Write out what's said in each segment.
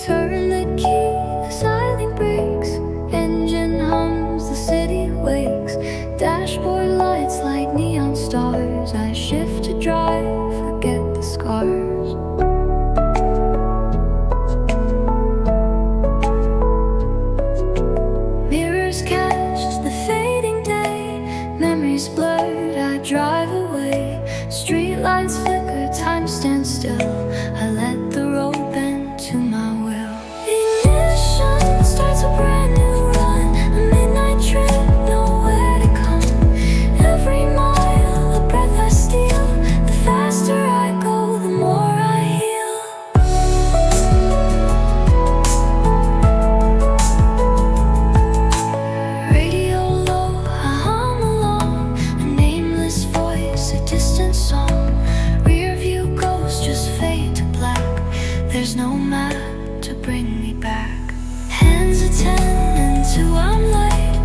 Turn the key, the silent breaks. Engine hums, the city wakes. Dashboard lights like neon stars. I shift to drive, forget the scars. Mirrors catch the fading day. Memories blurred, I drive away. Street lights flicker, time stands still. I let the road bend to my will. Ignition starts a brand new run. A midnight trip, nowhere to come. Every mile, a breath I steal. The faster I go, the more I heal. Radio low, I hum along. A nameless voice, a distant song. Rearview ghosts just fade to black. There's no map to bring me back. Hands at 10 and 2, I'm late.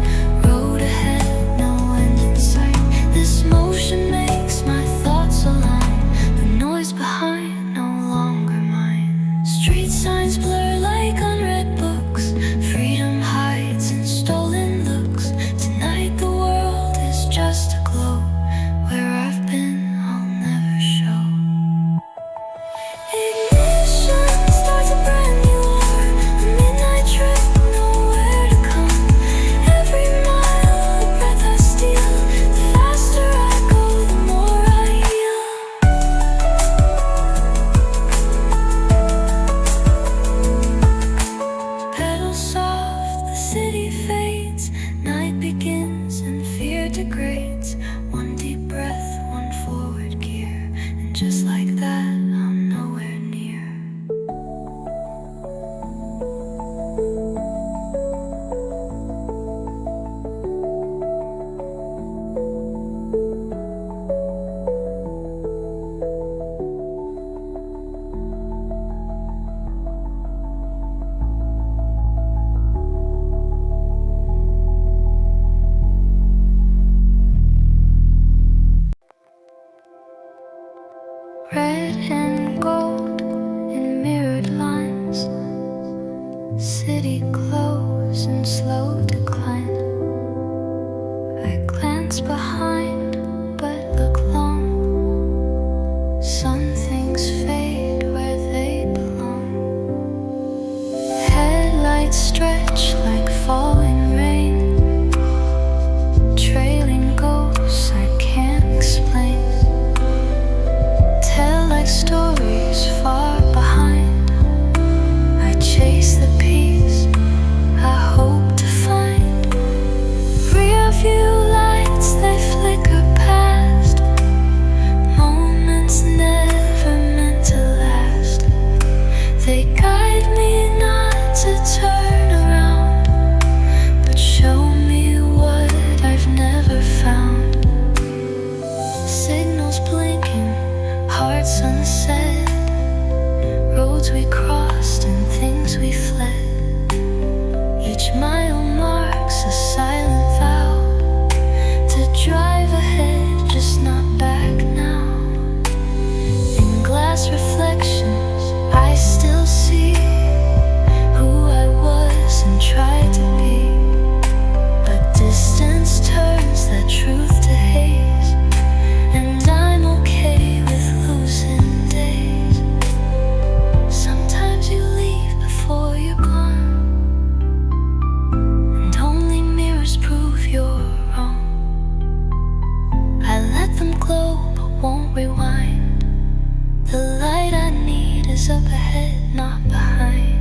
Road ahead, no end in sight. This motion makes my thoughts align. The noise behind, no longer mine. Street signs blur like unread books. Freedom hides in stolen looks. Tonight the world is just a glow. Where I've been, I'll never show. Ignition starts a brand new war. A midnight trip, nowhere to come. Every mile, a breath I steal. The faster I go, the more I heal. Pedals soft, the city fades. Night begins and fear degrades. One deep breath, one forward gear. And just like that, I'm nowhere near. Red and gold in mirrored lines. City glows in slow decline. I glance behind but look long. Some things fade where they belong. Headlights stretch like falling rain. Trailing ghosts I can't explain. Tell like stories far behind. I chase the peace I hope to find. Rearview lights, they flicker past. Moments never meant to last. They guide me not to turn around, but show me what I've never found. Signals blinking, hearts unsaid. Roads we crossed and things we fled. Each mile marks a silent vow to drive ahead, just not back now. In glass reflections, I still see who I was and tried to be. But distance turns that truth to haze, and I'm okay with losing days. Sometimes you leave before you're gone, and only mirrors prove you're wrong. I let them glow but won't rewind. The light I need is up ahead, not behind.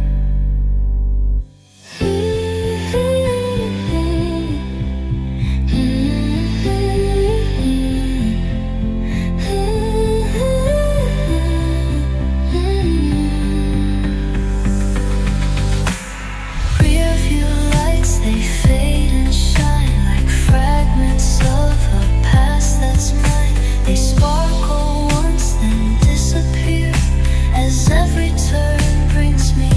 Rearview lights, they fade and shine like fragments of a past that's mine. They sparkle once, then disappear as every turn brings me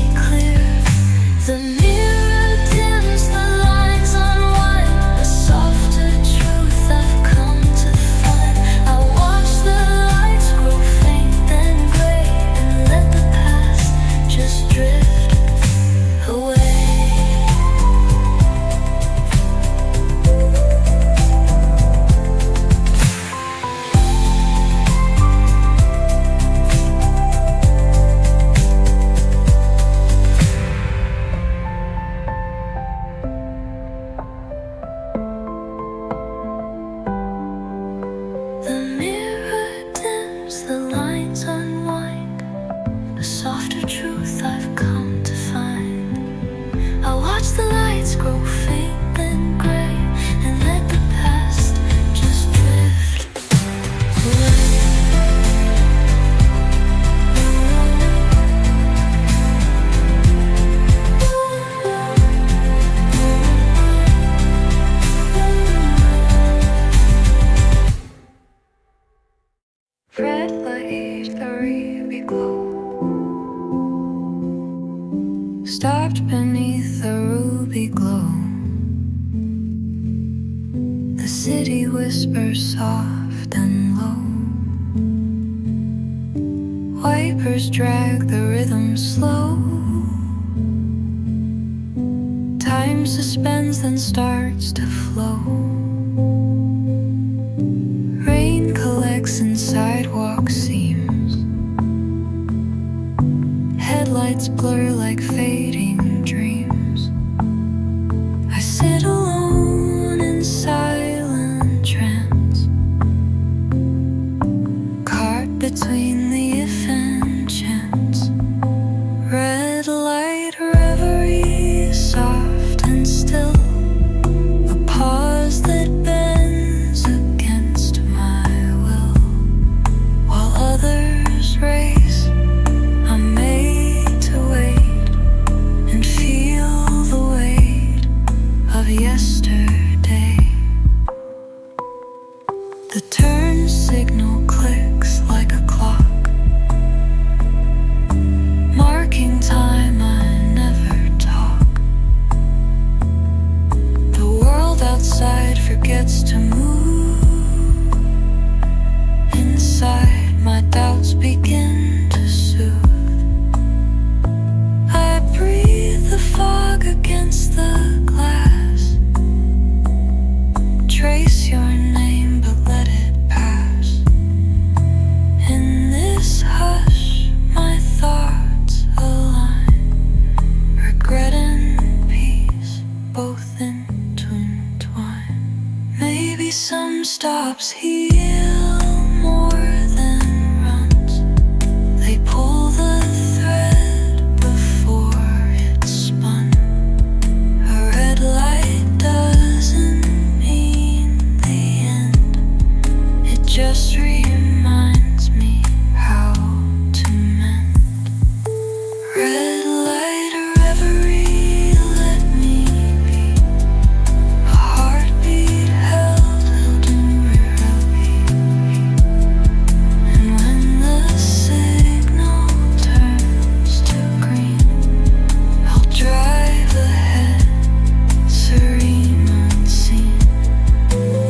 stopped beneath a ruby glow. The city whispers soft and low. Wipers drag the rhythm slow. Time suspends then starts to flow. Rain collects in sidewalk seams. Headlights blur like fading dreams. I sit alone in silent trance, caught between the if and chance. Red light reverie, soft and still, a pause that bends against my will. While others race, I'm made to wait and feel the weight of yesterday. The turn signal clicks like a clock, marking time. I never talk. The world outside forgets to move. Inside, my doubts begin to soothe. I breathe the fog against the glass. Trace your name, but let it pass. In this hush, my thoughts align. Regret and peace, both intertwine. Maybe some stops heal more than runs. They pull the thread before it's spun. A red light doesn't mean the end. It just reminds me how to mend. Red light reverie, let me be. A heartbeat held in rearview. And when the signal turns to green, I'll drive ahead, serene unseen.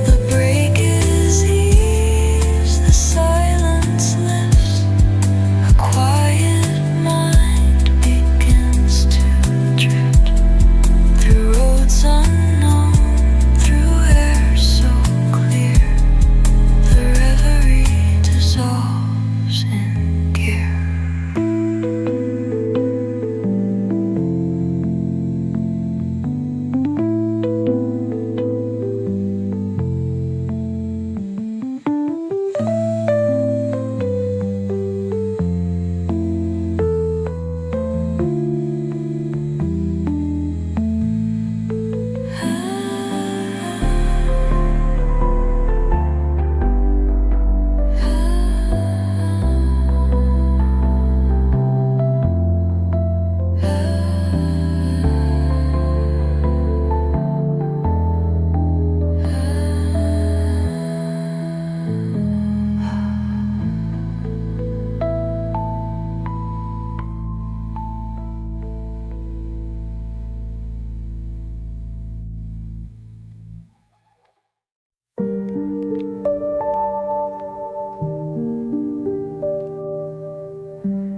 The brake is eased, the silence lifts. A quiet mind begins to drift through roads unknown, through air so clear. The reverie dissolves in gear.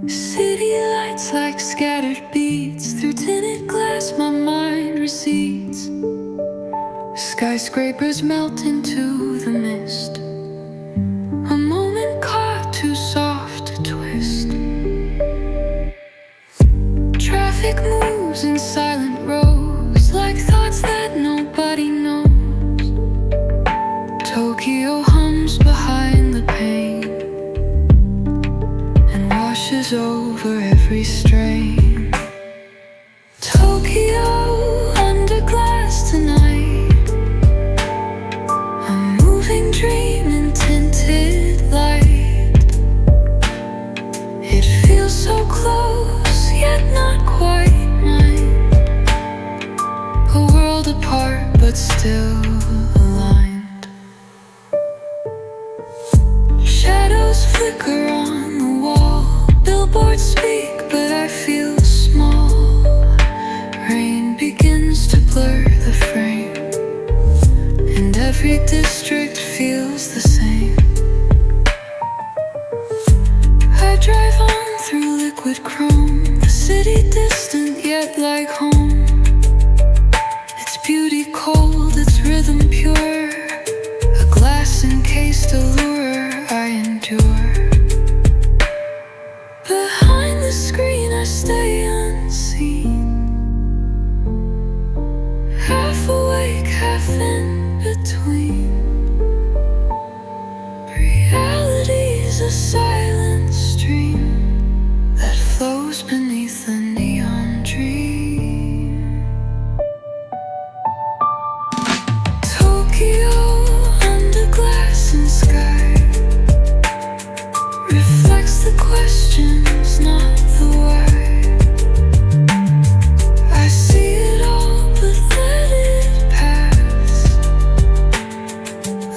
City lights like scattered beats. Through tinted glass my mind recedes. Skyscrapers melt into the mist. A moment caught too soft to twist. Traffic moves in silent rows, like thoughts that nobody knows. Tokyo hums behind the pain and washes over every strain. Tokyo under glass tonight, a moving dream in tinted light. It feels so close, yet not quite mine. A world apart, but still aligned. Shadows flicker on the wall. Billboards speak, but I feel small. liquid chrome. The city distant yet like home. Its beauty cold, its rhythm pure. A glass encased allure I endure. Behind the screen I stay unseen. Half awake, half in between. Reality's a silent stream that flows beneath a neon dream. Tokyo under glass and sky reflects the questions, not the why. I see it all but let it pass,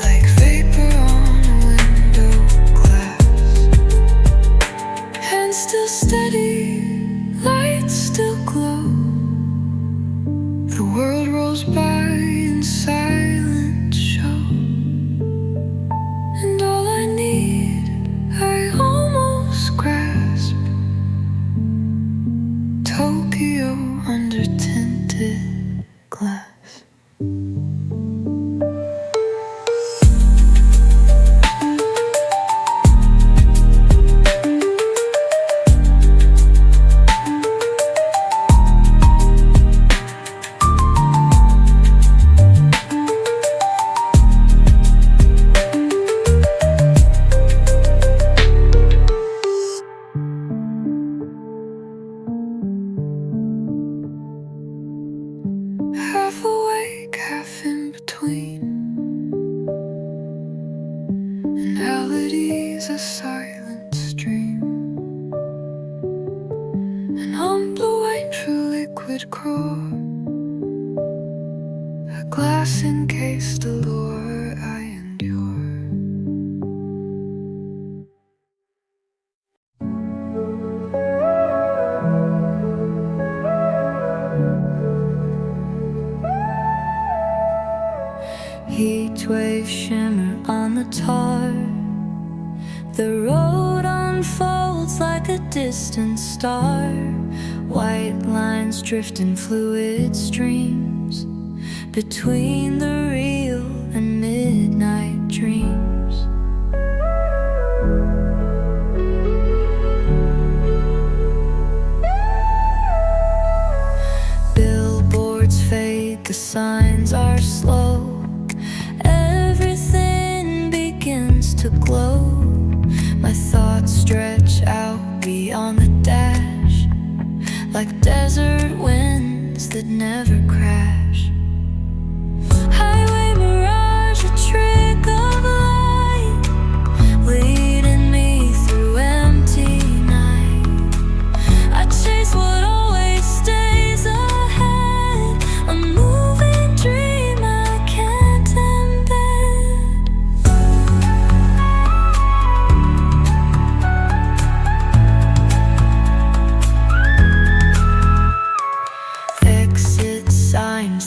like vapor on a window glass. Hands still steady, lights still glow. The world rolls by in silent show. And all I need, I almost grasp. Tokyo under tinted glass. Half awake, half in between. And reality's a silent stream. An humble wine through liquid core. A glass encased allure I endure. Heat wave shimmer on the tar. The road unfolds like a distant star. White lines drift in fluid streams between the real and midnight dreams. Billboards fade, the signs are slow. Everything begins to glow. My thoughts stretch out beyond the dash, like desert winds that never crash. Highway mirage, a trick of light, leading me through empty night. I chase what always stays ahead, a moving dream I can't embed. Exit signs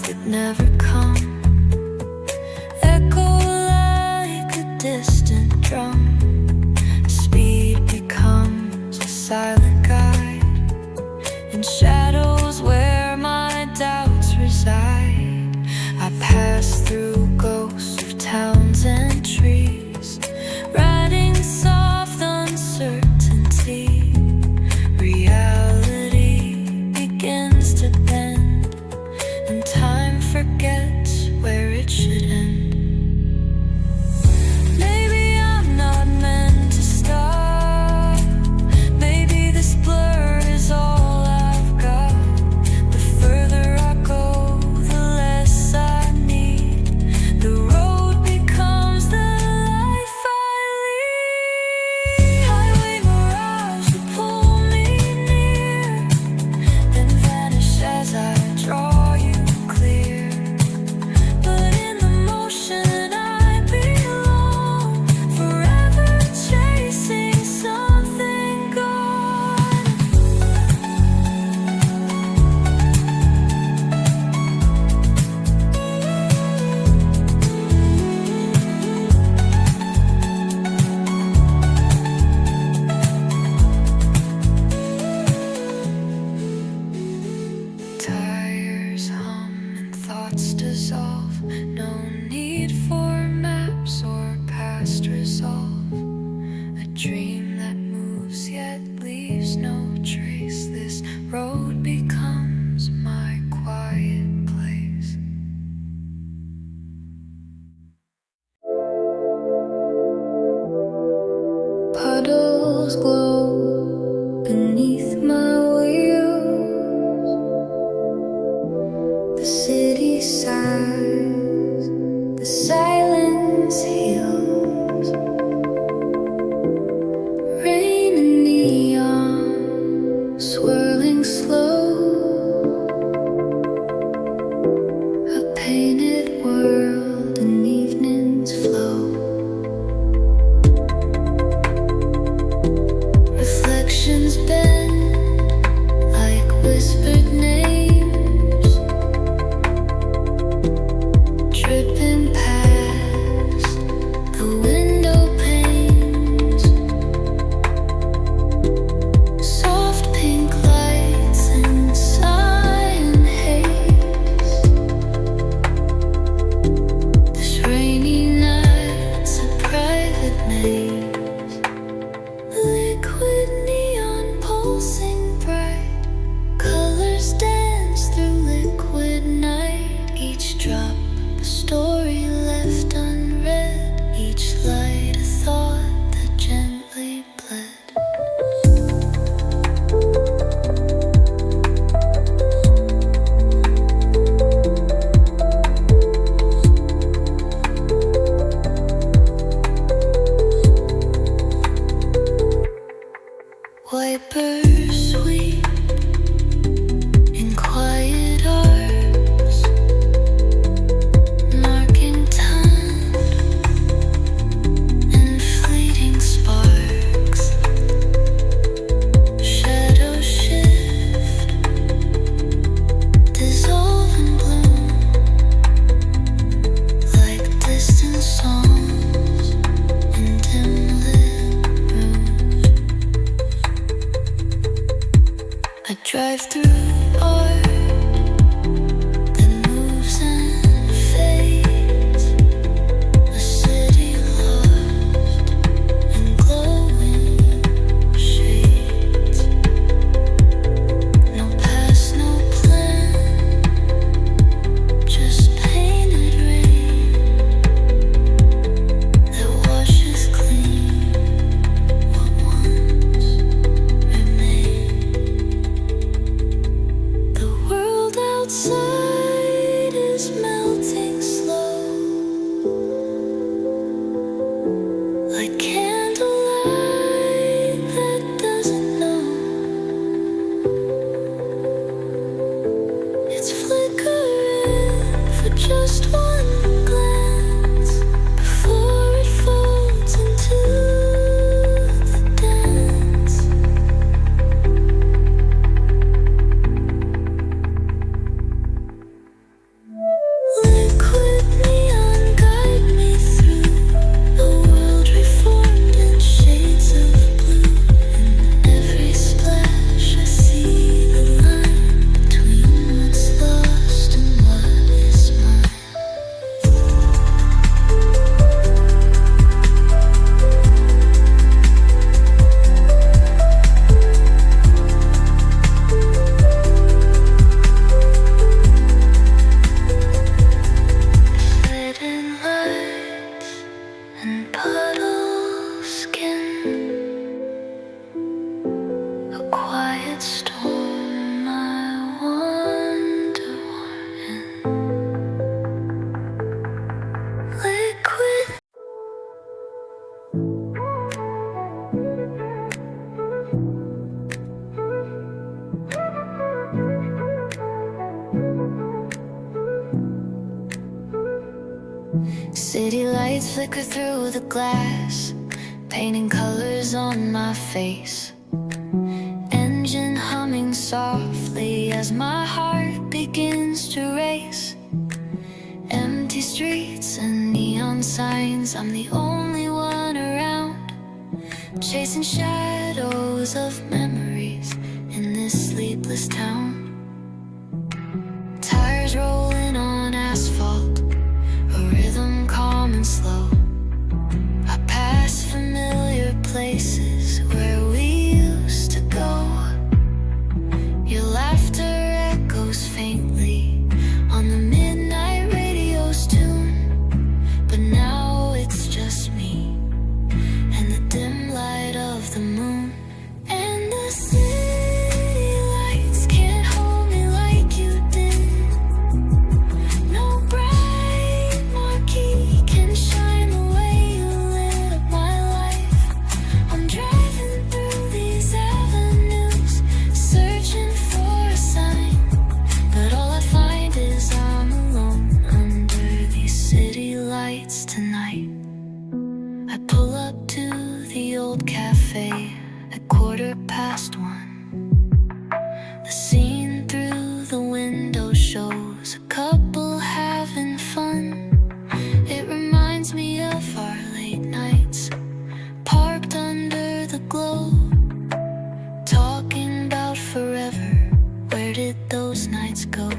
leaves no trace. This road becomes my quiet place. Puddles glow beneath my wheels. The city sighs, the silence heals. Rain and neon swirling slow. A painted world and evenings flow. Reflections bend like whispered names, dripping past the window panes. Soft pink lights and cyan haze. This rainy night's a private maze. Liquid neon pulsing bright. Colors dance through liquid night. Each drop a story left unread. Each light a thought that gently bled. Wipers sweep in quiet arcs, marking time and fleeting sparks. Shadows shift, dissolve in bloom, like distant songs in dim-lit rooms. I drive through art that moves and fades. A city lost in glowing shades. No past, no plan, just painted rain that washes clean what once remained. The world outside is melting slow, like candlelight that doesn't know. It's flickering for just one glance before it folds into the dance. Liquid neon guide me through a world reformed in shades of blue. In every splash I see the line between what's lost and what is mine. Hidden lights and puddle skin. A quiet storm I wonder we're in. Liquid. City lights flicker through the glass, painting colors on my face. Engine humming softly as my heart begins to race. Empty streets and neon signs, I'm the only one around, chasing shadows of memories in this sleepless town. Tires rolling on asphalt, a rhythm calm and slow. I pass familiar places where we used to go. last one. The scene through the window shows a couple having fun. It reminds me of our late nights, parked under the glow, talking about forever. Where did those nights go?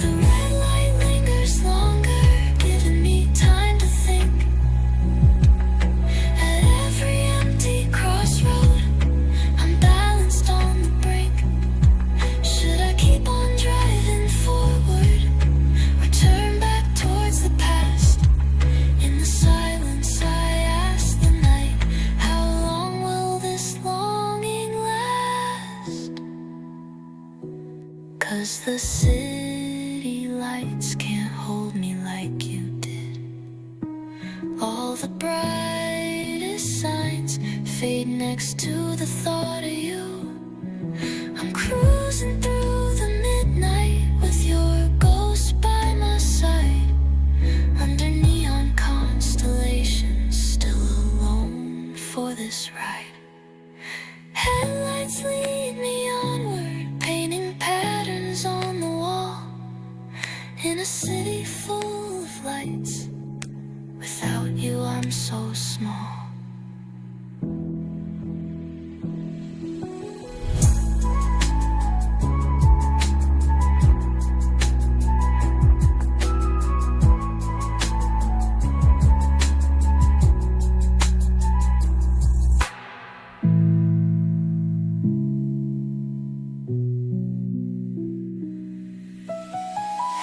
The red light lingers longer, giving me time to think. At every empty crossroad, I'm balanced on the brink. Should I keep on driving forward or turn back towards the past? In the silence I ask the night, how long will this longing last? 'Cause the city lights can't hold me like you did. All the brightest signs fade next to the thought of you. I'm cruising through the midnight with your ghost by my side, under neon constellations, still alone for this ride. Headlights lead me onward, painting patterns on the wall, in a city full of lights. Without you I'm so small.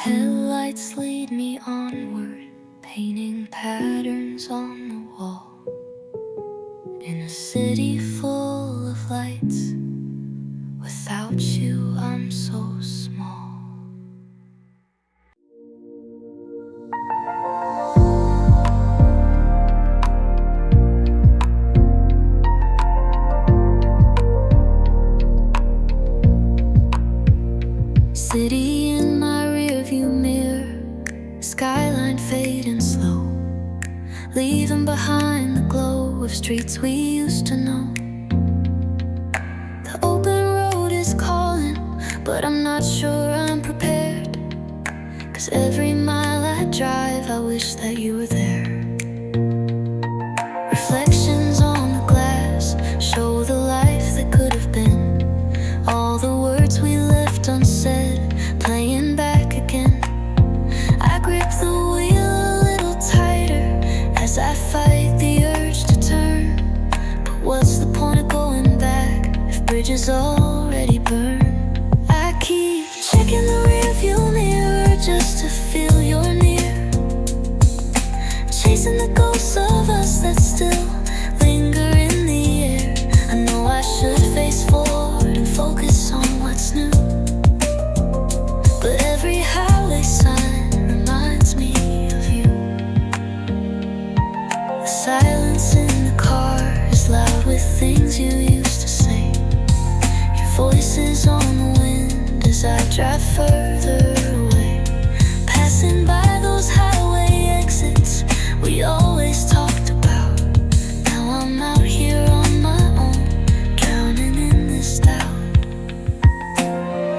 Headlights lead me onward, painting patterns on the wall, in a city full of lights. Without you I'm so small. City in my rearview mirror, skyline fading slow, leaving behind the glow of streets we used to know. The open road is calling, but I'm not sure I'm prepared. 'Cause every mile I drive I wish that you were there. Reflections on the glass show the life that could have been. All the words we left unsaid, playing back again. I grip the wheel a little tighter as I fight the urge to turn. But what's the point of going back if bridges already burn? I keep checking the rearview mirror just to feel you're near, chasing the ghosts of us that still linger in the air. I know I should face forward and focus on what's new, but every highway sign reminds me of you. The silence in the car is loud with things you used to say. Your voice is on the wind as I drive further away, passing by those highway exits we always talked about. Now I'm out here on my own, drowning in this doubt.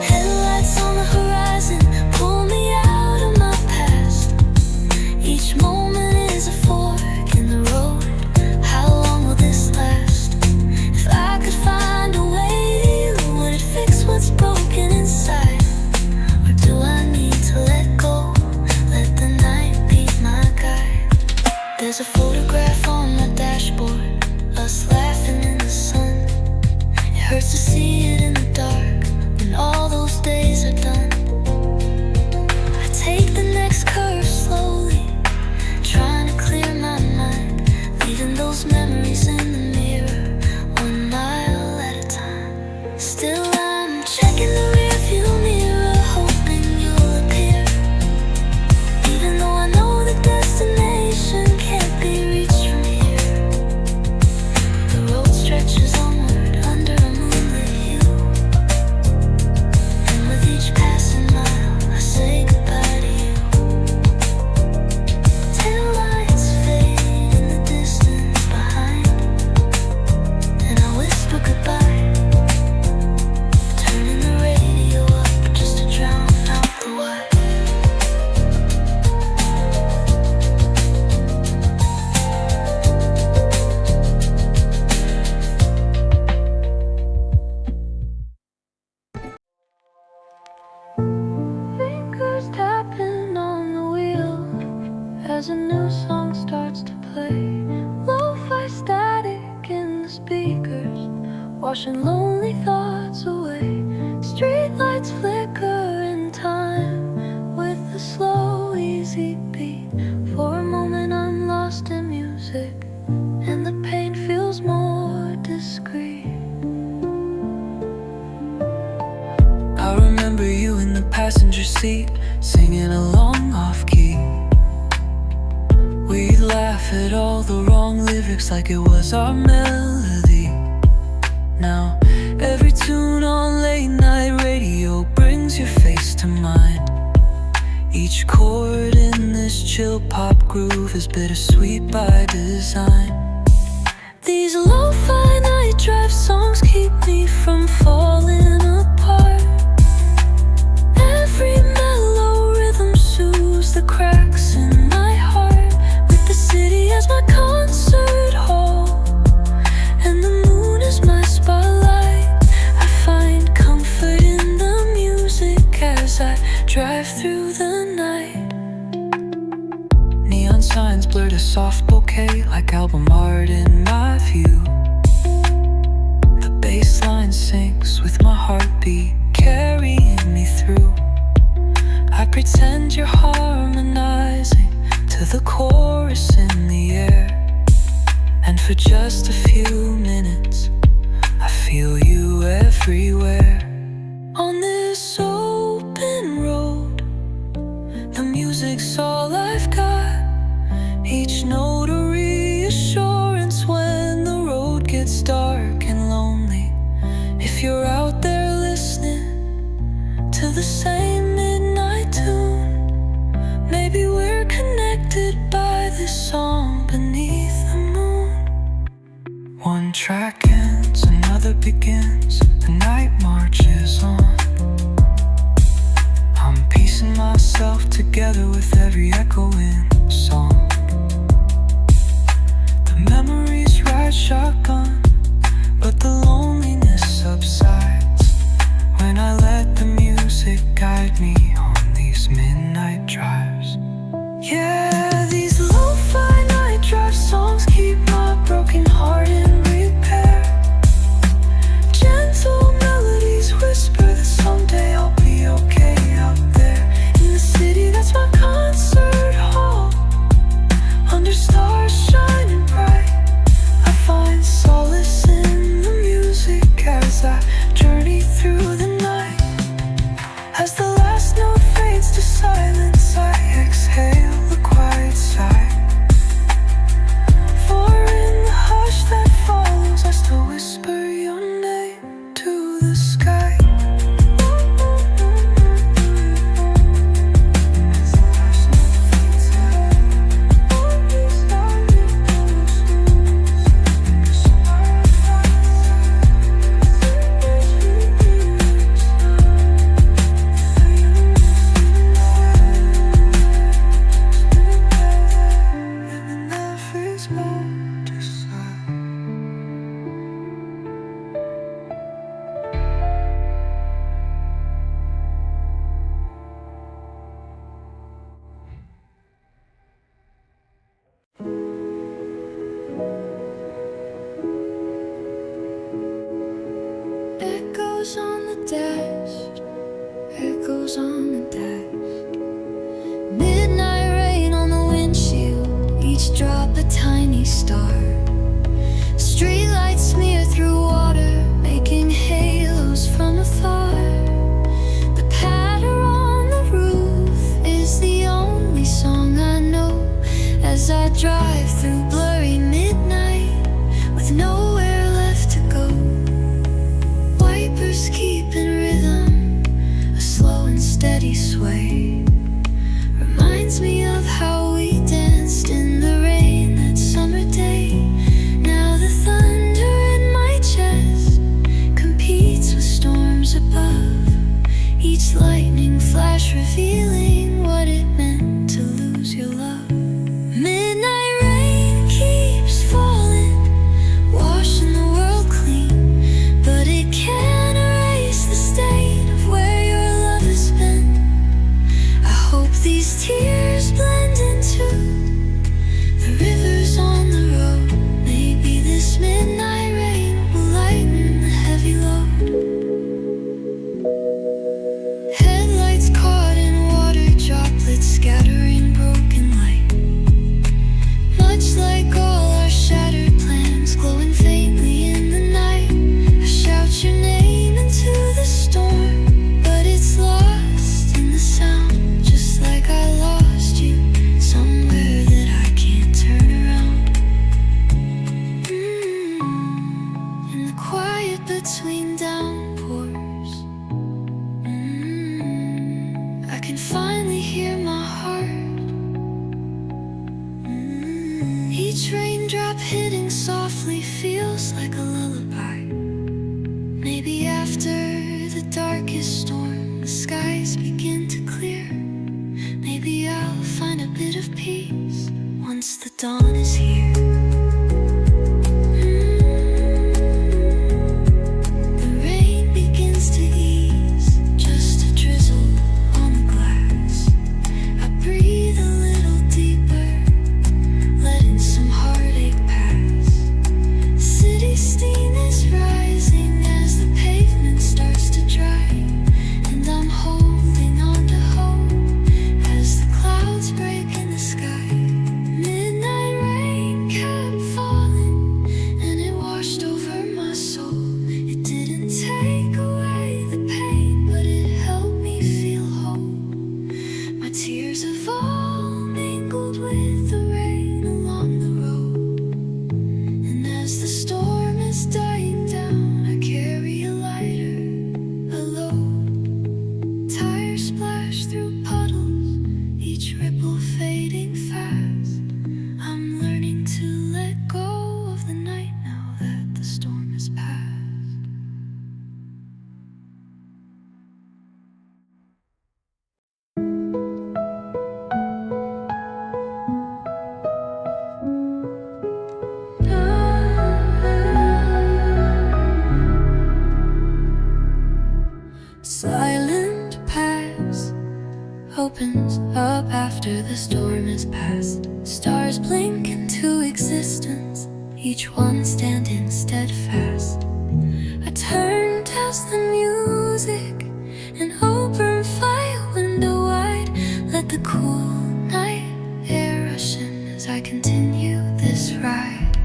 Headlights on the horizon pull me out of my past. Each moment is a fork in the road. How long will this last? If I could find a way to you, would it fix what's broken inside? Or do I need to let go, let the night be my guide? There's a photograph on my dashboard, us laughing in the sun. It hurts to see it in the dark when all those days are done. I take the next curve slowly, trying to clear my mind, leaving those memories in the mirror, 1 mile at a time. Still I'm checking the rearview mirror, hoping you'll appear, even though I know the destination can't be reached from here. The road stretches onward under a moonlit a song starts to play. Lo-fi static in the speakers, washing lonely thoughts away. Street lights flicker in time with a slow, easy beat. For a moment I'm lost in music, and the pain feels more discreet. I remember you in the passenger seat, singing along off-key. We'd laugh at all the wrong lyrics like it was our melody. Now, every tune on late night radio brings your face to mind. Each chord in this chill pop groove is bittersweet by design. These lo-fi night drive songs keep me from falling apart. Every mellow rhythm soothes the cracks in my heart. With the city as my concert hall, and the moon is my spotlight, I find comfort in the music as I drive through the night. Neon signs blurred a soft bouquet like album art in my view. The bass line syncs with my heartbeat, carrying me through. I pretend you're harmonizing to the chorus in the air, and for just a few minutes I feel you everywhere. On this open road, the music's all I've got. Each note a reassurance when the road gets dark and lonely. If you're out there listening to the same midnight tune, maybe we're connected by this song beneath the moon. One track ends, another begins, the night marches on. I'm piecing myself together with every echoing song. The memories ride shotgun, but the loneliness subsides when I let the music guide me on these midnight drives. Yeah, these lo-fi night drive songs keep my broken heart in repair. Gentle melodies whisper that someday I'll be okay out there in the city that's my concert hall. Under stars shining bright, I find solace in the music as I journey through the night. As the last note fades to silence, I exhale a quiet sigh. For in the hush that follows, I still whisper your name to the sky. Echoes on the dash, echoes on the dash. Midnight rain on the windshield, each drop a tiny star. Streetlights smear through water, making halos from afar. The patter on the roof is the only song I know as I drive through blurry midnight with nowhere left to go. Wipers keep in rhythm, a slow and steady sway. Reminds me of how we danced in the rain that summer day. Now the thunder in my chest competes with storms above, each lightning flash revealing what it meant to lose your love. Midnight rain keeps falling, washing the world clean, but it can't erase the stain of where your love has been. I hope these tears blend into between downpours. I can finally hear my heart. Each raindrop hitting softly feels like a lullaby. Maybe after the darkest storm, the skies begin to clear. Maybe I'll find a bit of peace once the dawn is here. The rain begins to ease, just a drizzle on the glass. I breathe a little deeper, letting some heartache pass. City steam is rising as the pavement starts to dry, and I'm holding on to hope as the clouds break in the sky. Midnight rain kept falling, and it washed over my soul. It didn't take away the pain, but it helped me feel whole. My tears have all mingled with the rain along the road, and as the storm is dying down, I carry a lighter, a load. Tires splash through puddles, each ripple fading fast. I'm learning to let go of the night now that the storm has passed. Silent pass opens up after the storm has passed. Stars blink into existence, each one standing steadfast. I turned as the music and open fire window wide. Let the cool night air rush in as I continue this ride.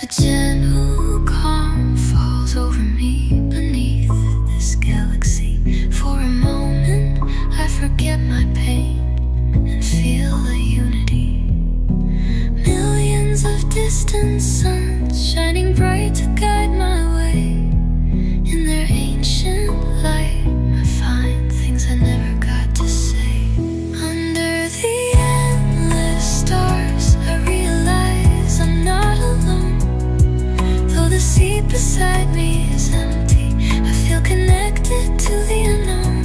A gentle calm falls over me beneath this galaxy. For a moment I forget my pain and feel a unity. Millions of distant suns shining bright to guide my way. In their ancient light I find things I never got to say. Under the endless stars I realize I'm not alone. Though the seat beside me is empty, I feel connected to the unknown.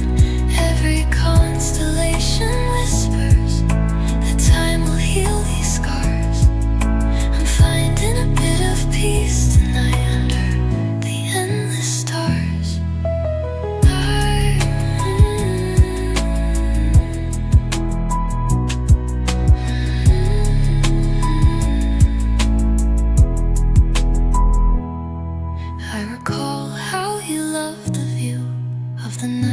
Every constellation whispers that time will heal these scars. I'm finding a bit of peace tonight under the endless stars. I recall how you loved the view of the night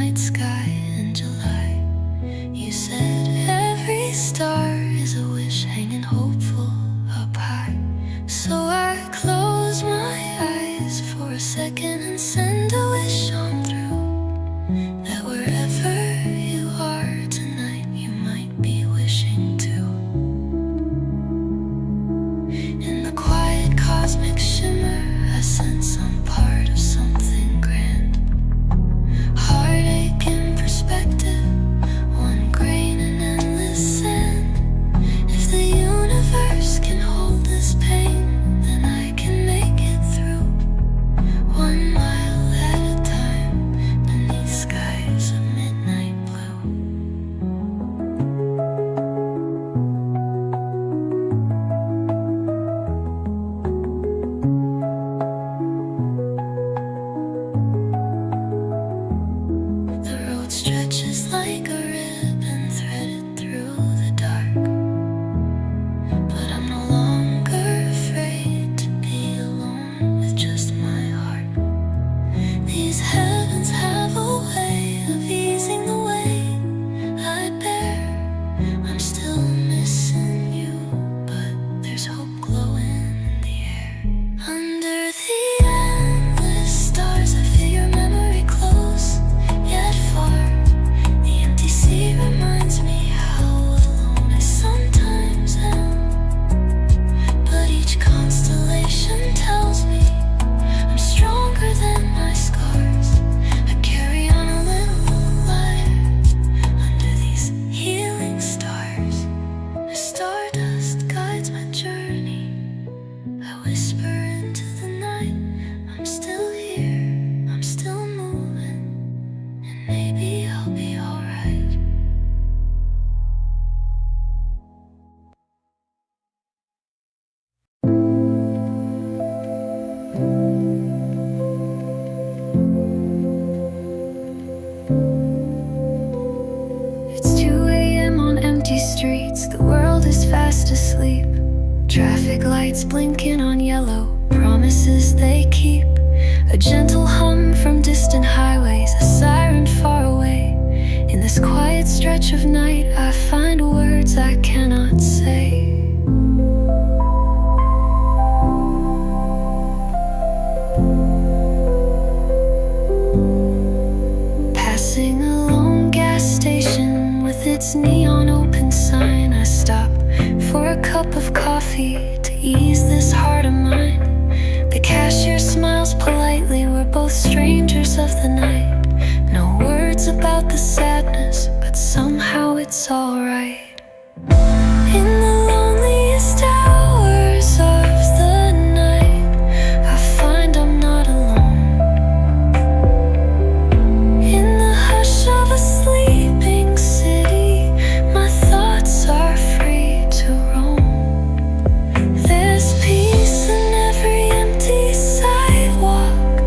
Passing a lone gas station with its neon open sign, I stop for a cup of coffee to ease this heart of mine. The cashier smiles politely, we're both strangers of the night. No words about the sadness, but somehow it's alright. In the loneliest hours of the night, I find I'm not alone. In the hush of a sleeping city, my thoughts are free to roam. There's peace in every empty sidewalk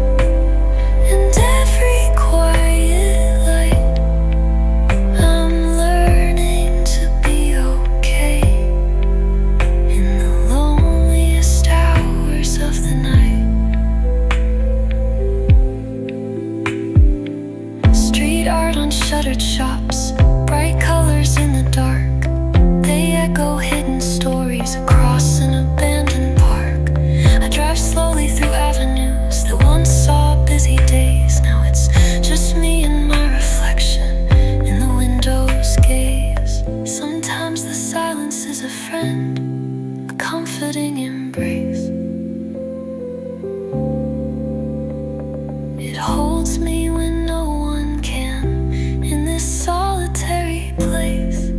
and every quiet light. I'm learning to be okay in the loneliest hours of the night. Street art on shuttered shops, bright colors in the dark. They echo hidden stories across an abandoned park. I drive slowly through avenues that once saw busy days. Now it's just me and my reflection in the window's gaze. Sometimes the silence is a friend, a comforting embrace. It holds me when no one can in this solitary place.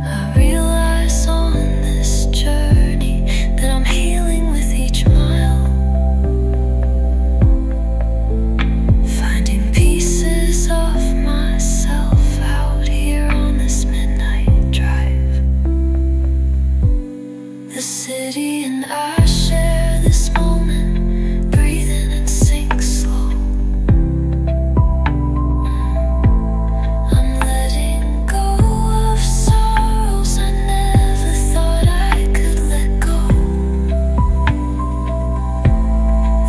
I realize on this journey that I'm healing with each mile, finding pieces of myself out here on this midnight drive. The city and I share this moment, breathing and sink slow. I'm letting go of sorrows I never thought I could let go.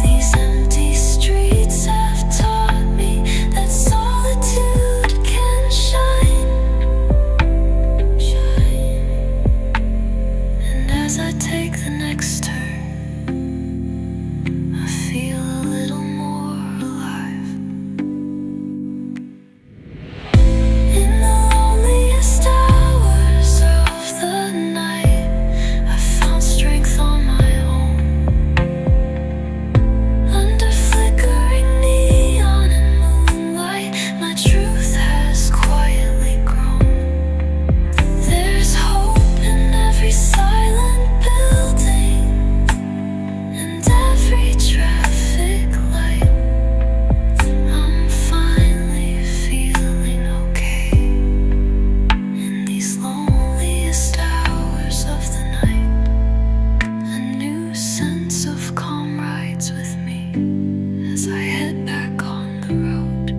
These empty streets have taught me that solitude can shine. And as I take the next turn, I feel a little more alive. In the loneliest hours of the night, I found strength on my own. Under flickering neon and moonlight, my truth has quietly grown. There's hope in every silent building and every traffic light. I'm finally feeling okay in these loneliest hours of the night. A new sense of calm rides with me as I head back on the road,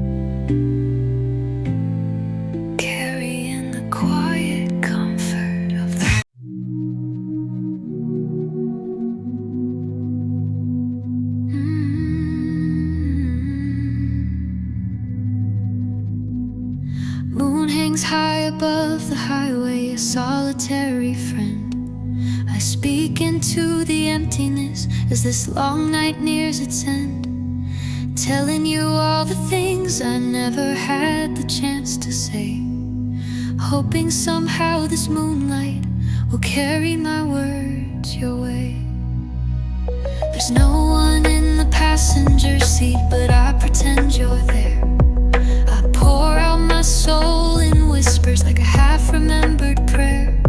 carrying the quiet comfort of the Moon hangs high above the highway, a solitary friend. I speak into the emptiness as this long night nears its end, telling you all the things I never had the chance to say, hoping somehow this moonlight will carry my words your way. There's no one in the passenger seat, but I pretend you're there. I pour out my soul in whispers like a half-remembered prayer.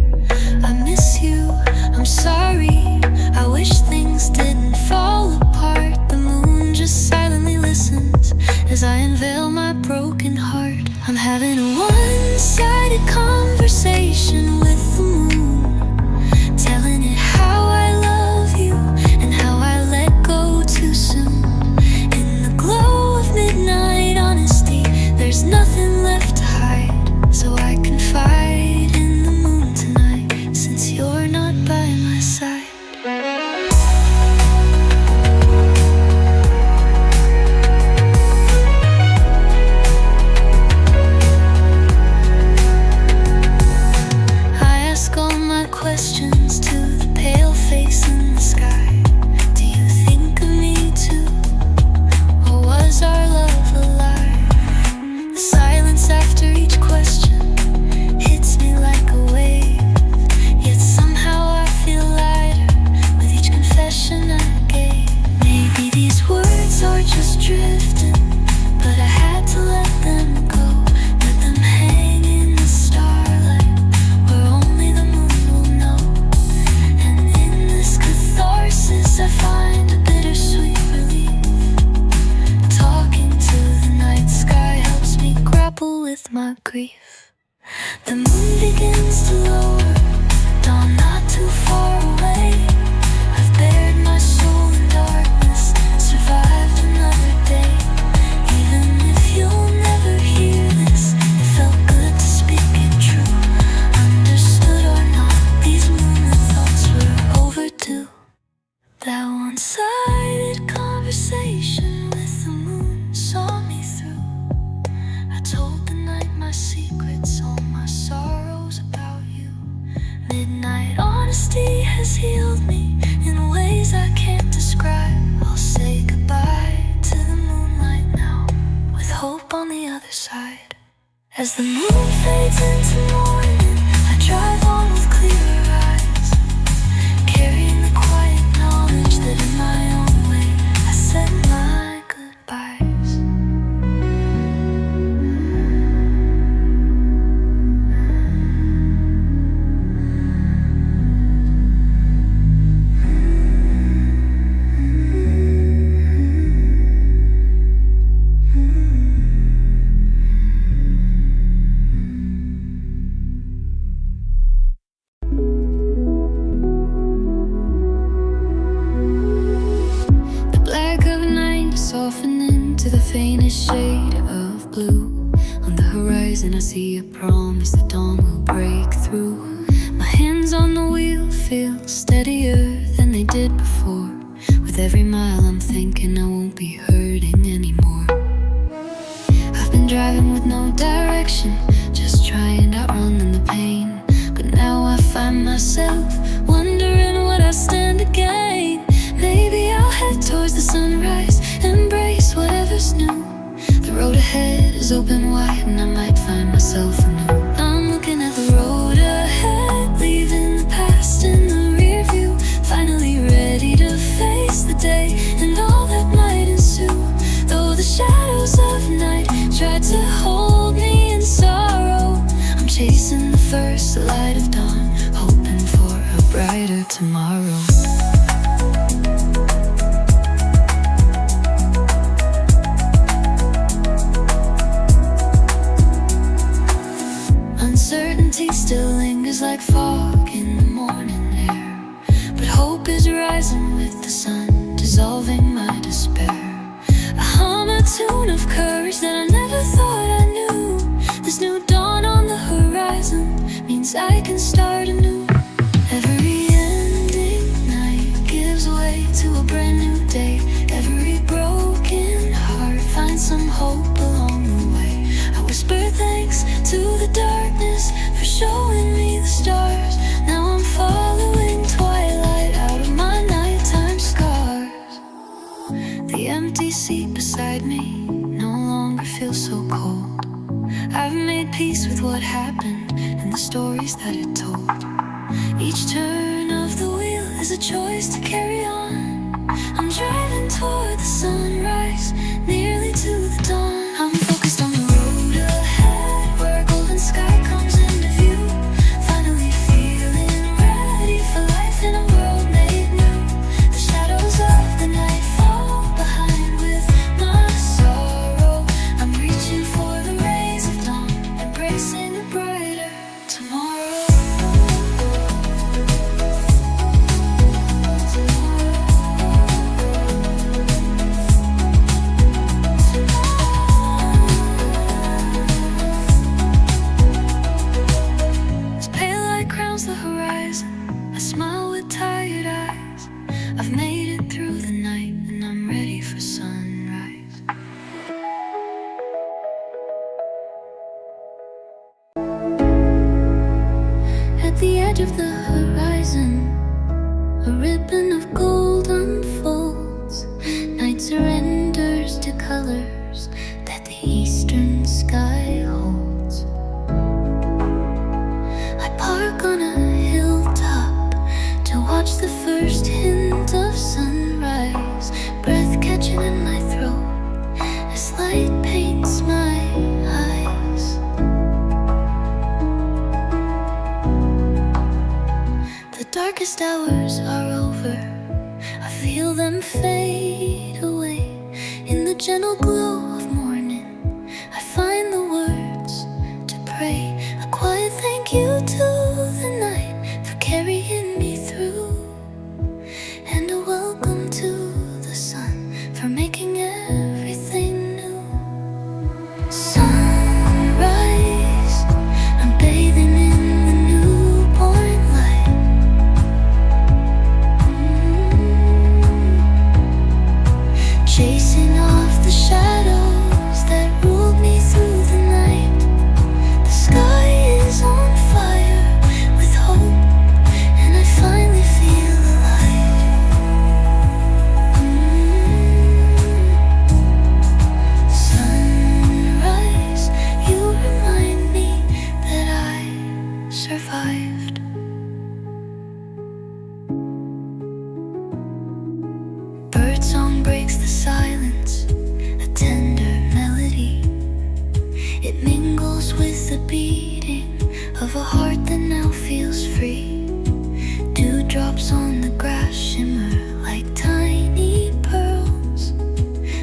I miss you, I'm sorry, I wish things didn't fall apart. The moon just silently listens as I unveil my broken heart. I'm having a one-sided conversation with the moon, telling it how I love you and how I let go too soon. In the glow of midnight honesty, there's nothing left to hide, so I confide in the grief. The moon begins to lower, dawn not too far away. I've bared my soul in darkness, survived another day. Even if you'll never hear this, it felt good to speak it true. Understood or not, these moonlit thoughts were overdue. That one-sided conversation with the moon saw me through. I told the night my secrets, all my sorrows about you. Midnight honesty has healed me in ways I can't describe. I'll say goodbye to the moonlight now, with hope on the other side. As the moon fades into morning, I drive on with clearer eyes, carrying the quiet knowledge that in my own way I said my goodbyes. Softening to the faintest shade of blue. On the horizon I see a promise that dawn will break through. My hands on the wheel feel steadier than they did before. With every mile I'm thinking I won't be hurting anymore. I've been driving with no direction, just trying to outrun the pain. But now I find myself wondering what I stand to gain. Maybe I'll head towards the sunrise, embrace whatever's new. The road ahead is open wide and I might find myself anew. I'm looking at the road ahead, leaving the past in the rear view. Finally ready to face the day and all that might ensue. Though the shadows of night tried to hold me in sorrow, I'm chasing the first light of dawn, hoping for a brighter tomorrow. Uncertainty still lingers like fog in the morning air, but hope is rising with the sun, dissolving my despair. I hum a tune of courage that I never thought I knew. This new dawn on the horizon means I can start anew. Every ending night gives way to a brand new day. Every broken heart finds some hope along the way. I whisper thanks to the darkness for showing me the stars. Now I'm following twilight out of my nighttime scars. The empty seat beside me no longer feels so cold. I've made peace with what happened and the stories that it told. Each turn of the wheel is a choice to carry on. I'm driving toward the sunrise, nearly to the dawn. I'm focused on the road ahead, where a golden sky comes into view. Finally feeling ready for life in a world made new. The shadows of the night fall behind with my sorrow. I'm reaching for the rays of dawn, embracing a brighter tomorrow. As pale light crowns the horizon, I smile with tired eyes. I've made it through the night and I'm ready for sunrise. At the edge of the horizon, a ribbon of gold unfolds. Night surrenders to colors that the eastern sky holds. I park on a hilltop to watch the first hint of sunrise. Breath catching in my throat as light paints my eyes. The darkest hours are over, I feel them fade away. In the gentle glow of morning, I find the words to pray. makes the silence a tender melody. It mingles with the beating of a heart that now feels free. Dewdrops on the grass shimmer like tiny pearls.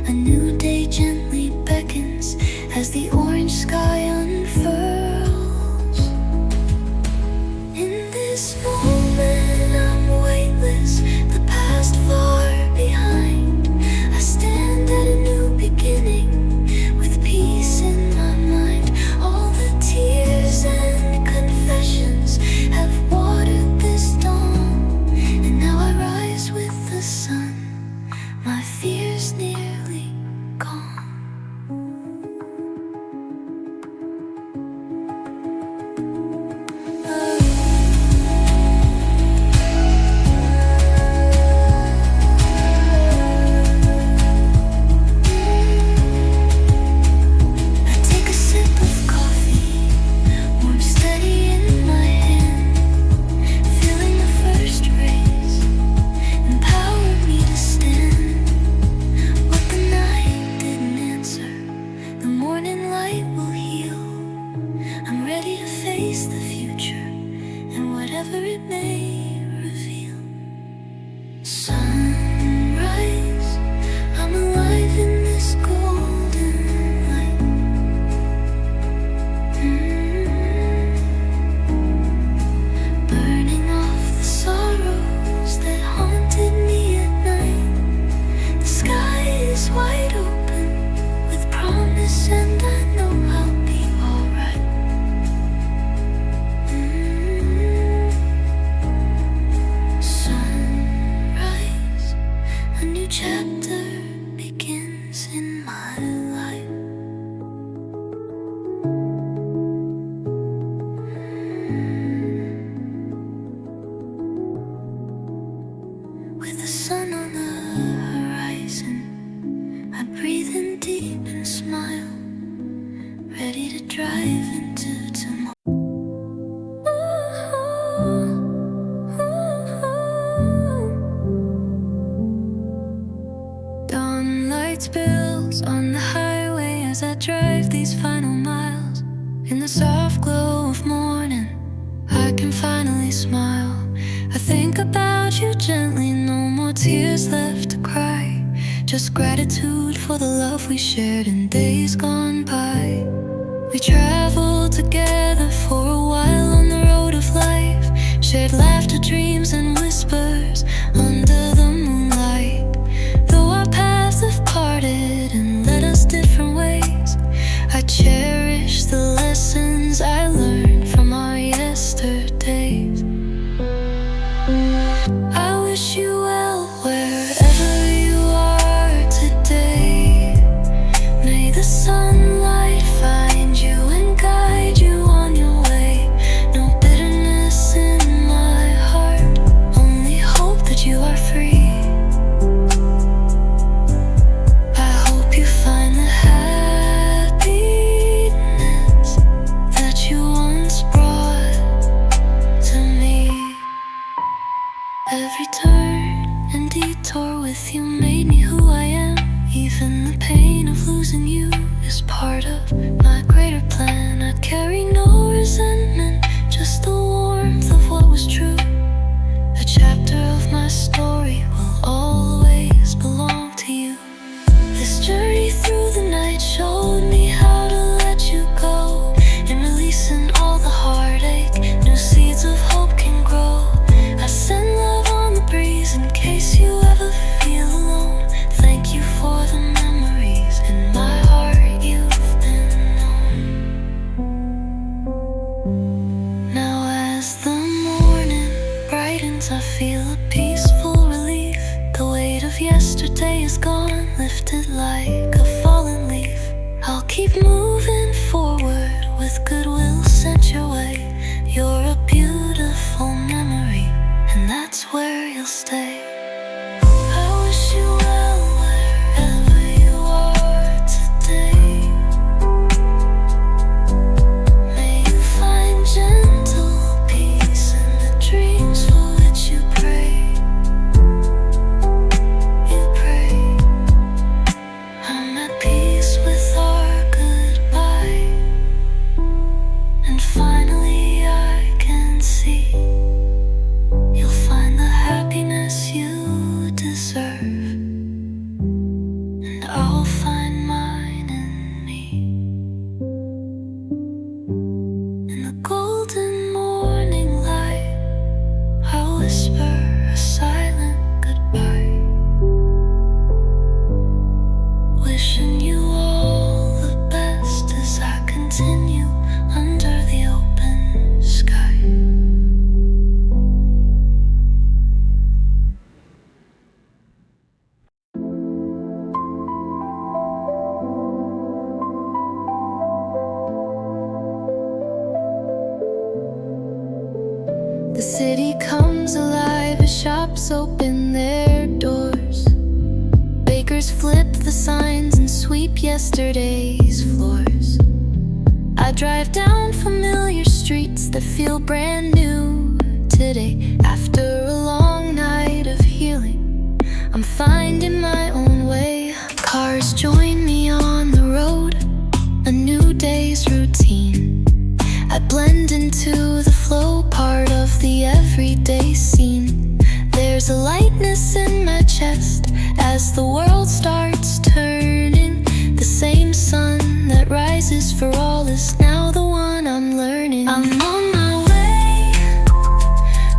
A new day gently beckons as the orange sky unfurls. In this moment I'm weightless, the past far behind. I stand at a new beginning with peace in my mind. All the tears and confessions have watered this dawn, and now I rise with the sun, my fears nearly gone. Spills on the highway as I drive these final miles. In the soft glow of morning, I can finally smile. I think about you gently, no more tears left to cry. Just gratitude for the love we shared in days gone by. We traveled together for a while on the road of life. Shared laughter, dreams and whispers under the moonlight. Though our paths have parted and led us different ways, I cherish the lessons I learned from our yesterdays. I wish you well wherever you are today. May the sunlight find you and guide you on your way. No bitterness in my heart, only hope that you are free. Every turn and detour with you made me who I am. Even the pain of losing you is part of my greater plan. I carry no resentment, just the warmth of what was true. A chapter of my story will always belong to you. This journey through the night showed me how to let you go. In releasing all the heartache, new seeds of hope can grow. I send love on the breeze in case you ever feel alone. Thank you for the memories in my heart you've been shops open their doors. Bakers flip the signs and sweep yesterday's floors. I drive down familiar streets that feel brand new today. After a long night of healing, I'm finding my own way. Cars join me on the road, a new day's routine. I blend into the flow, part of the everyday scene. There's a lightness in my chest as the world starts turning. The same sun that rises for all is now the one I'm learning. I'm on my way,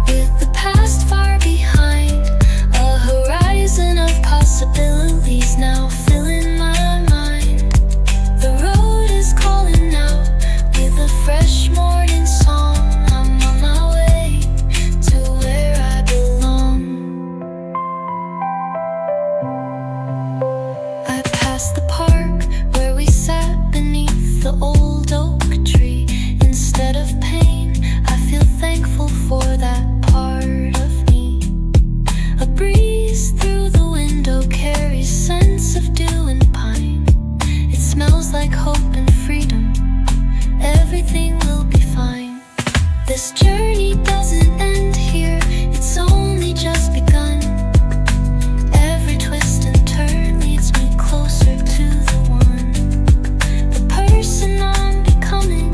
with the past far behind. A horizon of possibilities now filling my mind. The road is calling out with a fresh morning song. I'm on my way to where I belong. I pass the park where we sat beneath the old oak tree. Instead of pain, I feel thankful for that part of me. A breeze through the window carries scents of dew and pine. It smells like hope and freedom. Everything will be fine. This journey doesn't end here, it's only just begun. Every twist and turn leads me closer to the one. The person I'm becoming,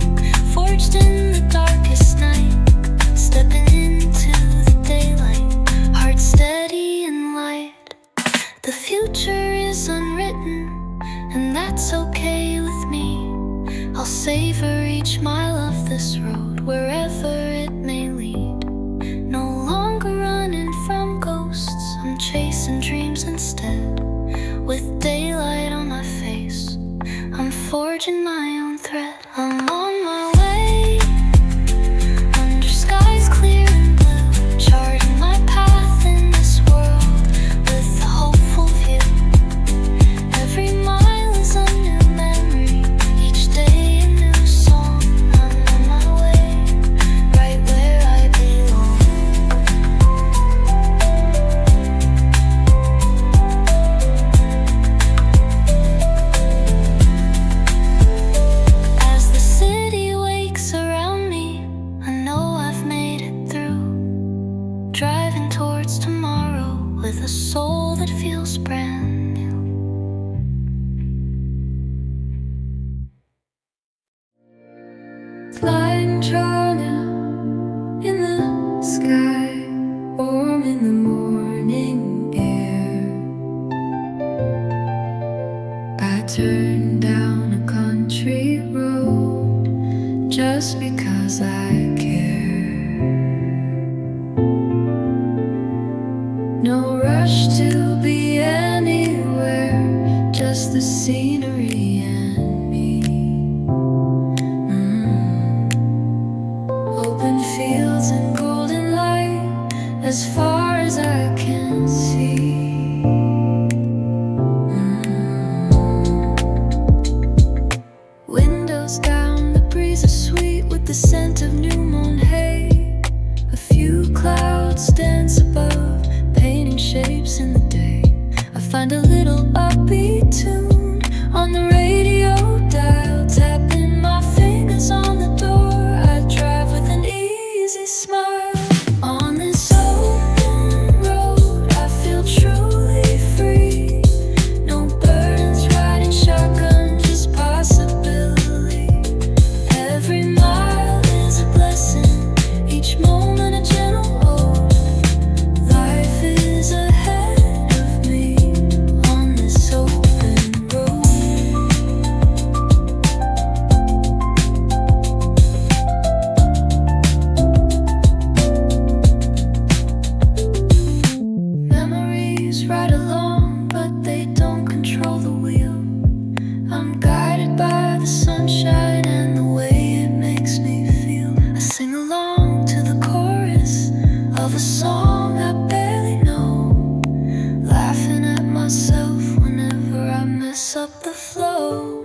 forged in the darkest night. Stepping into the daylight, heart steady and light. The future is unwritten, and that's okay with me. I'll savor each mile of this road, wherever it may lead. No longer running from ghosts, I'm chasing dreams instead. With daylight on my face, I'm forging my own thread. I'm on my way, under skies clear and blue, charting my path in this world with a hopeful view. Every mile is a new memory, each day a new song. I'm on my way, right where I belong. As the city wakes around me, I know I've made it through. Driving towards tomorrow with a soul that feels brand new. Flying drawn out in the sky, warm in the morning air. I turn down a country road just because I care. No rush to be anywhere, just the scenery and me. Open fields and golden light as far as I can see. Windows down, the breeze is sweet with the scent of new mown hay. A few clouds dance above, painting shapes in the day. I find a little upbeat tune on the radio dial, tapping my fingers on the door. I drive with an easy smile. On this open road, I feel truly free. No burdens, riding shotgun, just possibility. Every mile is a blessing, each moment a gentle ode. Life is ahead of me on this open road. Memories ride along, but they don't control the wheel. I'm guided by the sunshine and the way it makes me feel. I sing along to the chorus of a song I barely know, laughing at myself whenever I mess up the flow.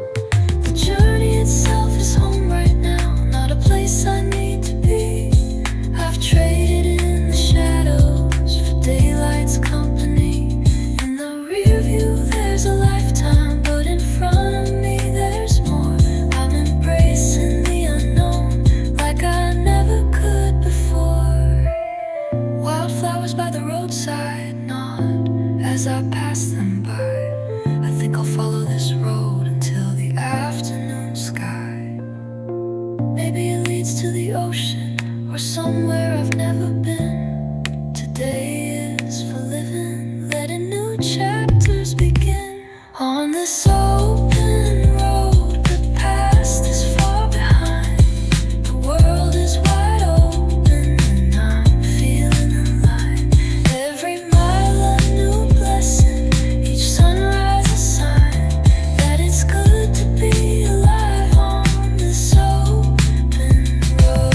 The journey itself is home right now, not a place I need to be. I've traded in the shadows for daylight. I pass them by. I think I'll follow this road until the afternoon sky. Maybe it leads to the ocean or somewhere I've never been. Today is for living, letting new chapters begin. On this open road, the past is far behind. The world is wide open and I'm feeling alive. Every mile a new blessing, each sunrise a sign that it's good to be alive on this open road.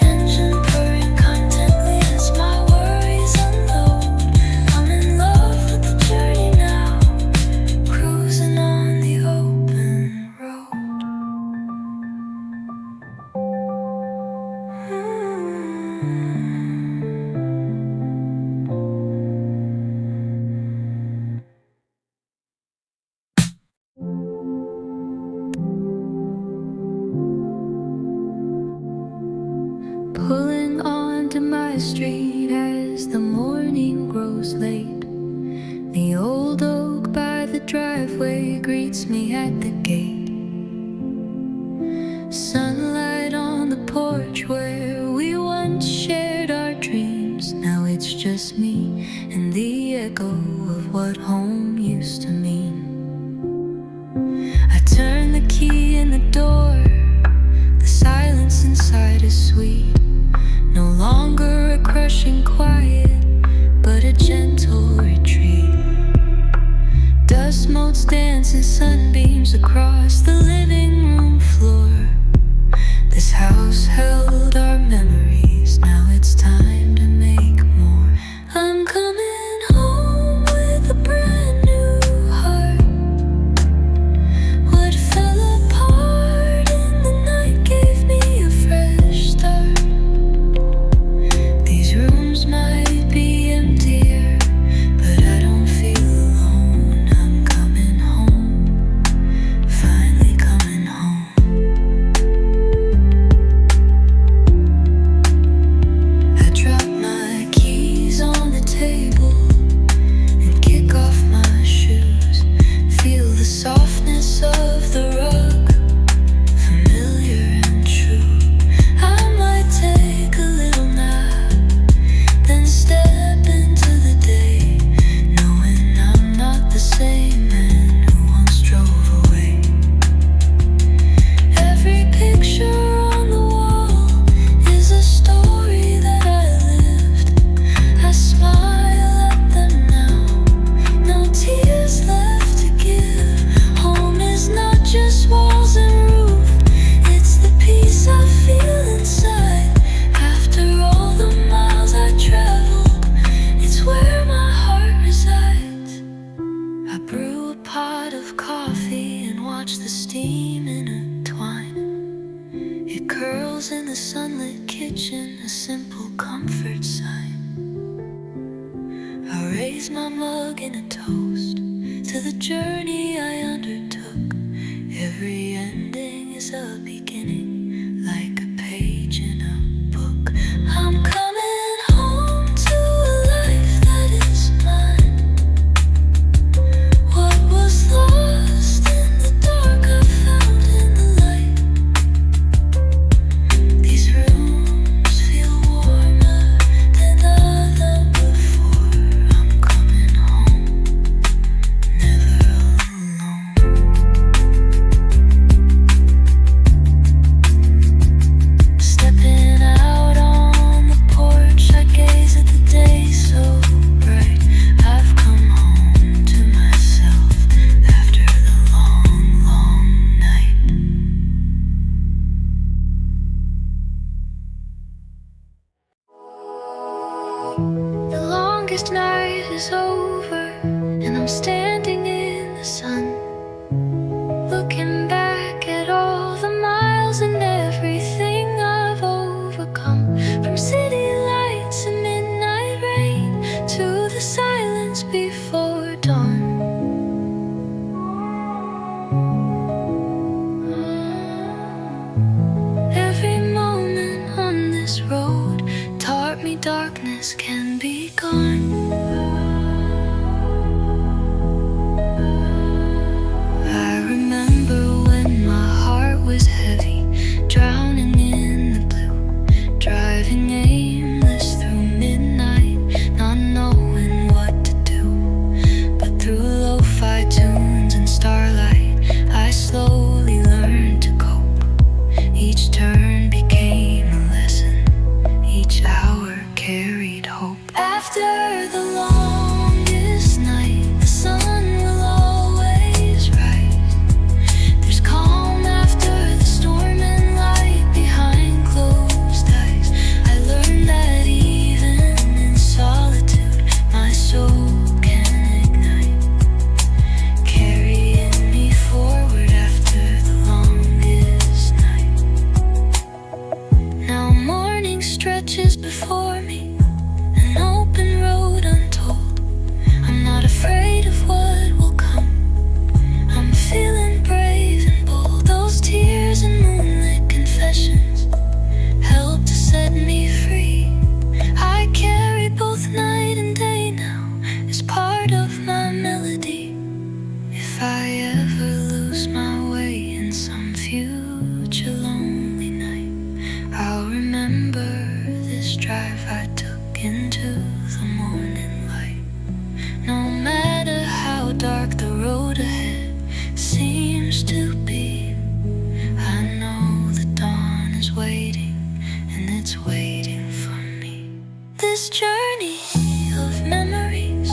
Engine purring contently as my worries unload. I'm in love with the journey now, cruising on the open road. Pulling onto my street as the morning grows late. The old oak by the driveway greets me at the gate. Sunlight on the porch where we once shared our dreams. Now it's just me and the echo of what home used to mean. I turn the key in the door. The silence inside is sweet. No longer a crushing quiet, but a gentle retreat. Dust motes dance in sunbeams across the living room floor. This house held our memories, now it's time to make more. I'm coming home with a brand new heart. What fell apart in the night gave me a fresh start. These rooms might be emptier, but I don't feel alone. I'm coming home, finally coming home. I drop my keys on the table and kick off my shoes. Feel the softness of the rug, familiar and true. I might take a little nap, then step into the day, knowing I'm not the same man who once drove away. Every picture on the wall is a story that I lived. I smile at them now, no tears left to give. Home is not just walls and roof, it's the peace I feel inside. After all the miles I traveled, it's where my heart resides. I brew a pot of coffee and watch the steam intertwine. It curls in the sunlit kitchen, a simple comfort sign. I raise my mug in a toast to the journey I undertook. Every ending is a beginning, like a page in a book. I'm coming home to a life that is mine. What was lost in the dark I found in the light. These rooms feel warmer than ever before. I'm coming home, never alone. darkness can be gone. I remember when my heart was heavy, drowning in the blue, driving aimless through midnight, not knowing what to do. But through lo-fi tunes and starlight, I slowly learned to cope. Each turn became a lesson, each hour carried hope. After the longest night, the sun will always rise. There's calm after the storm and light behind closed eyes. I learned that even in solitude, my soul can ignite, carrying me forward after the longest night. Now morning stretches before me, an open road untold. I'm not afraid of what will come, I'm feeling brave and bold. Those tears and moonlit confessions help to set me free. I carry both night and day now as part of my melody. If I ever lose my way in some future lonely night, I'll remember this drive I took into the morning light. No matter how dark the road ahead seems to be, I know the dawn is waiting, and it's waiting for me. This journey of memories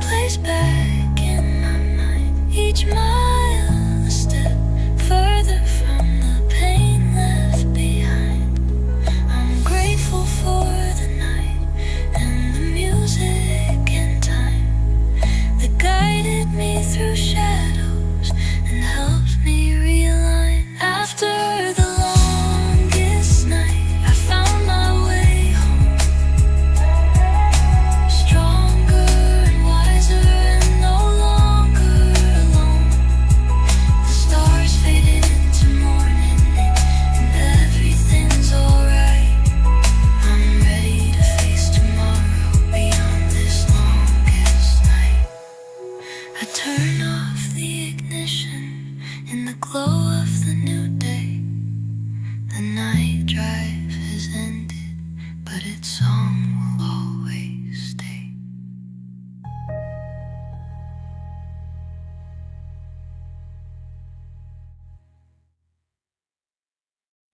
plays back in my mind, each mile a step further from the pain left behind. I'm grateful for the night and the music and time that guided me through shadows and helped me realign. After the longest night, I found my way home, stronger and wiser and no longer alone. The stars faded into morning and everything's alright. I'm ready to face tomorrow beyond this longest night. I turn off the ignition in the glow of